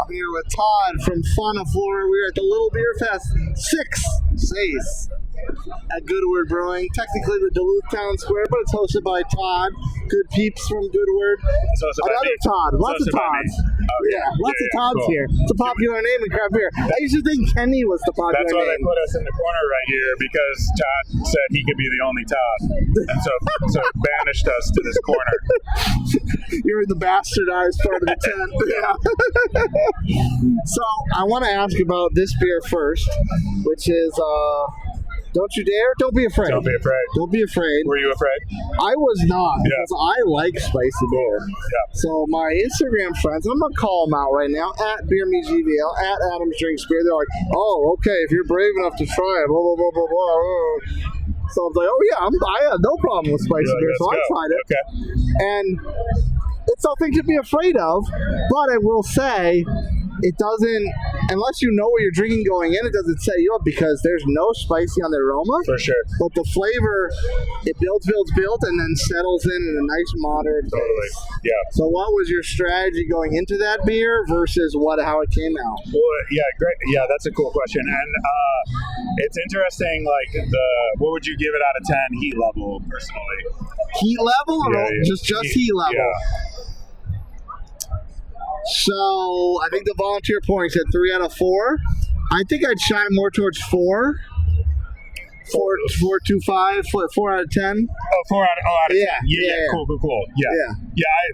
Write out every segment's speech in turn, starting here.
I'm here with Todd from Fonta, Flora. We're at the Little Beer Fest 6 at Goodward Brewing, technically the Duluth Town Square, but it's hosted by Todd. Good peeps from Goodward. Another Todd. Lots of Todds. Lots of Todds here. It's a popular name in craft beer. I used to think Kenny was the popular name. That's why they put us in the corner right here, because Todd said he could be the only Todd. And so banished us to this corner. You're the bastardized part of the tent. So I want to ask about this beer first, which is Don't You Dare? Don't Be Afraid. Don't be afraid. Don't be afraid. Were you afraid? I was not, because I like spicy beer. Yeah. So my Instagram friends, I'm going to call them out right now, at BeerMeGVL, at Adams Drinks Beer. They're like, oh, okay, if you're brave enough to try it, blah, blah, blah, blah, blah. So I was like, oh yeah, I have no problem with spicy beer, so I tried it. Okay. And it's something to be afraid of, but I will say, it doesn't, unless you know what you're drinking going in, it doesn't set you up, because there's no spicy on the aroma. For sure. But the flavor, it builds, and then settles in a nice moderate Totally. base. Yeah. So what was your strategy going into that beer versus how it came out? Well, yeah, great. Yeah, that's a cool question. And it's interesting, like, what would you give it out of 10 heat level, personally? Heat level? Or just heat level? Yeah. So I think the volunteer points at 3 out of 4. I think I'd shy more towards 4. 4.25, 4 out of 10. Oh, 4 out of 10. Yeah. Cool. Yeah.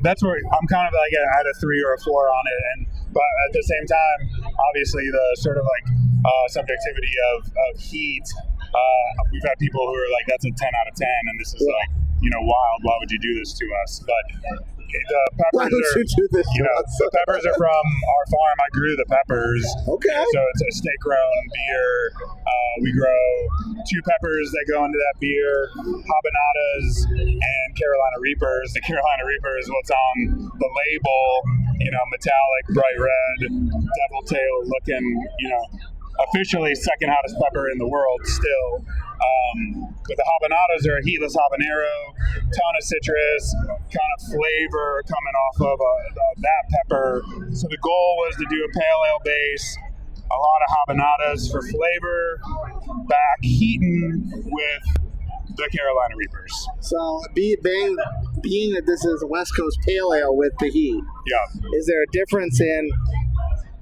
That's where I'm kind of like at a 3 or a 4 on it, but at the same time, obviously the sort of like subjectivity of heat. We've had people who are like, that's a 10 out of 10, and this is like, wild. Why would you do this to us? But the peppers the peppers are from our farm. I grew the peppers. Okay. So it's a state-grown beer. We grow 2 peppers that go into that beer: Habaneras and Carolina Reapers. The Carolina Reaper is what's on the label. Metallic, bright red, devil tail looking. Officially second hottest pepper in the world still. But the habaneras are a heatless habanero, ton of citrus, kind of flavor coming off of that pepper. So the goal was to do a pale ale base, a lot of habaneras for flavor, back heating with the Carolina Reapers. So being that this is a West Coast pale ale with the heat, is there a difference in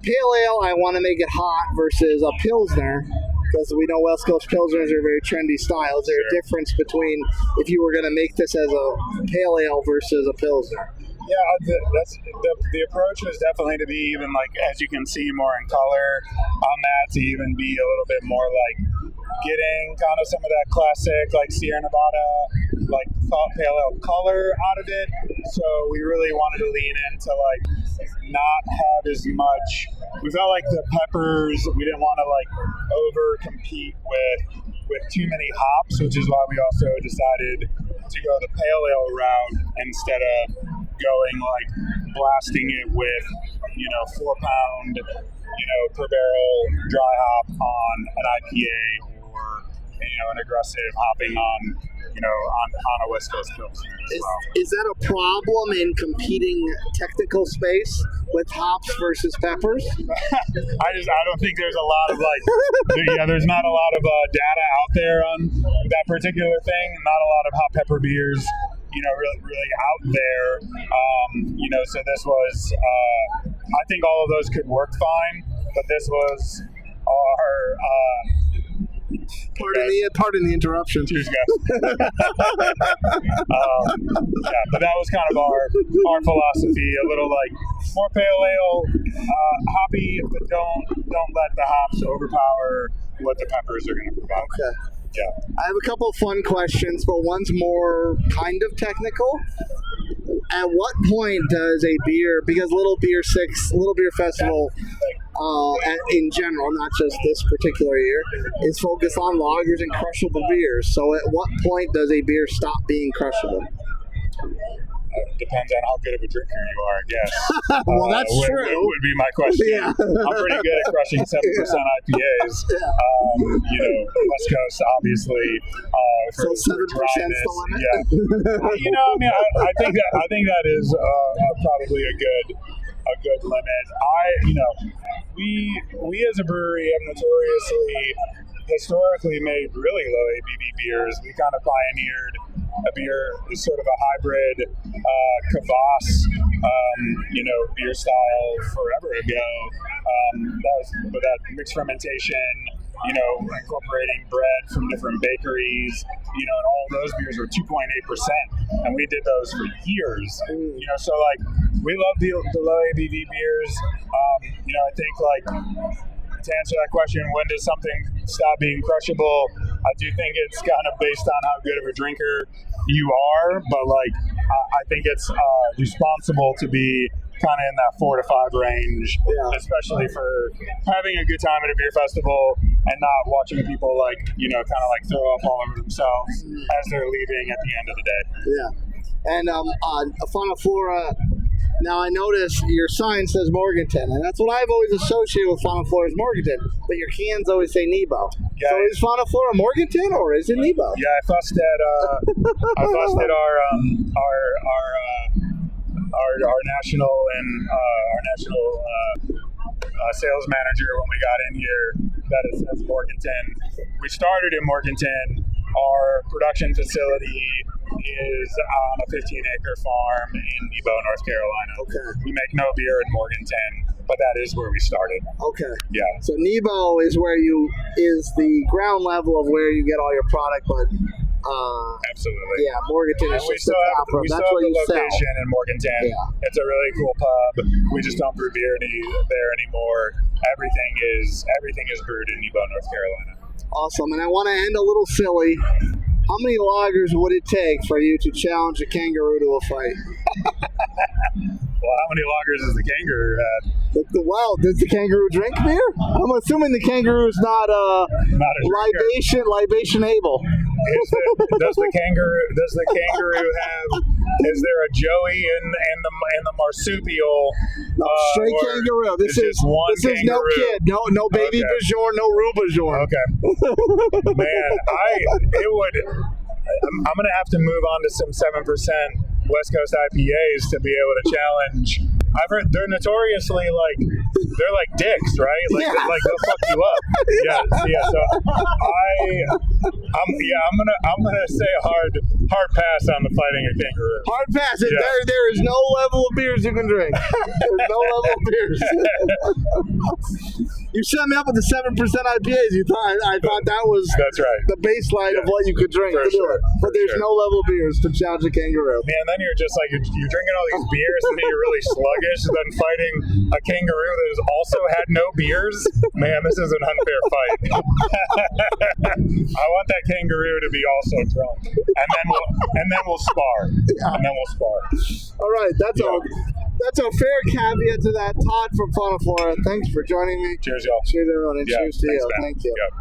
pale ale, I want to make it hot, versus a Pilsner, because we know West Coast Pilsners are a very trendy style. Is there a difference between if you were going to make this as a pale ale versus a Pilsner? Yeah, the approach is definitely to be even, like, as you can see, more in color on that, to even be a little bit more like getting kind of some of that classic, like, Sierra Nevada, like, pale ale color out of it. So we really wanted to lean into, like, not have as much. We felt like the peppers, we didn't want to, like, over compete with too many hops, which is why we also decided to go the pale ale route instead of going, like, blasting it with 4 pound per barrel dry hop on an IPA, or an aggressive hopping on a West Coast Pilsner as well. Is that a problem in competing technical space with hops versus peppers? I don't think there's a lot of there's not a lot of data out there on that particular thing. Not a lot of hot pepper beers, really out there. So this was, I think all of those could work fine, but this was our, Pardon the interruption. Cheers, guys. But that was kind of our philosophy. A little like more pale ale, hoppy, but don't let the hops overpower what the peppers are going to provide. Okay. Yeah. I have a couple of fun questions, but one's more kind of technical. At what point does a beer, because Little Beer Festival, in general, not just this particular year, is focused on lagers and crushable beers. So at what point does a beer stop being crushable? Depends on how good of a drinker you are, I guess. Well, that's true. Would be my question. Yeah. I'm pretty good at crushing 7% IPAs. West Coast, obviously. So 7% is the limit. Yeah. I think that is probably a good a good limit. We as a brewery have notoriously historically made really low ABV beers. We kind of pioneered a beer is sort of a hybrid kvass, beer style forever ago. That was with that mixed fermentation, incorporating bread from different bakeries, and all those beers were 2.8%, and we did those for years. So like we love the low ABV beers. I think like to answer that question, when does something stop being crushable? I do think it's kind of based on how good of a drinker you are, but like I think it's responsible to be kind of in that 4 to 5 range, especially for having a good time at a beer festival and not watching people like kind of like throw up all over themselves as they're leaving at the end of the day. Yeah, and on Fonta, Flora. Now, I notice your sign says Morganton, and that's what I've always associated with Fonta, Flora is Morganton, but your cans always say Nebo. Yeah. So is Fonta, Flora Morganton, or is it Nebo? Yeah, I fussed at our national and our national sales manager when we got in here that it says Morganton. We started in Morganton. Our production facility is on a 15-acre farm in Nebo, North Carolina. Okay. We make no beer in Morganton, but that is where we started. Okay. Yeah. So Nebo is is the ground level of where you get all your product, but absolutely. Yeah, Morganton is just the top room. That's where you sell. Location in Morganton. Yeah. It's a really cool pub. We just don't brew beer there anymore. Everything is brewed in Nebo, North Carolina. Awesome, and I want to end a little silly. How many lagers would it take for you to challenge a kangaroo to a fight? Well, how many lagers has the kangaroo had? Well, does the kangaroo drink beer? I'm assuming the kangaroo's not a libation able. Does the kangaroo have? Is there a Joey in the marsupial? No, straight kangaroo. This is no kid. No baby Bajorn, no Rue Bajorn. Okay. Man, I'm going to have to move on to some 7% West Coast IPAs to be able to challenge. I've heard they're notoriously they're like dicks, right? Like they'll fuck you up. Yeah. So I'm gonna say a hard pass on the fighting a kangaroo. Hard pass. Yeah. There is no level of beers you can drink. There's no level of beers. You set me up with the 7% IPAs. I thought that was the baseline of what you could drink to do it. But there's no level of beers to challenge a kangaroo. Man, then you're just like you're drinking all these beers and then you're really sluggish. And then fighting a kangaroo that has also had no beers. Man, this is an unfair fight. I want that kangaroo to be also drunk, and then we'll spar. All right, that's a fair caveat to that. Todd from Fonta, Flora. Thanks for joining me. Cheers, y'all. Cheers, everyone, and cheers to you. Man. Thank you. Yep.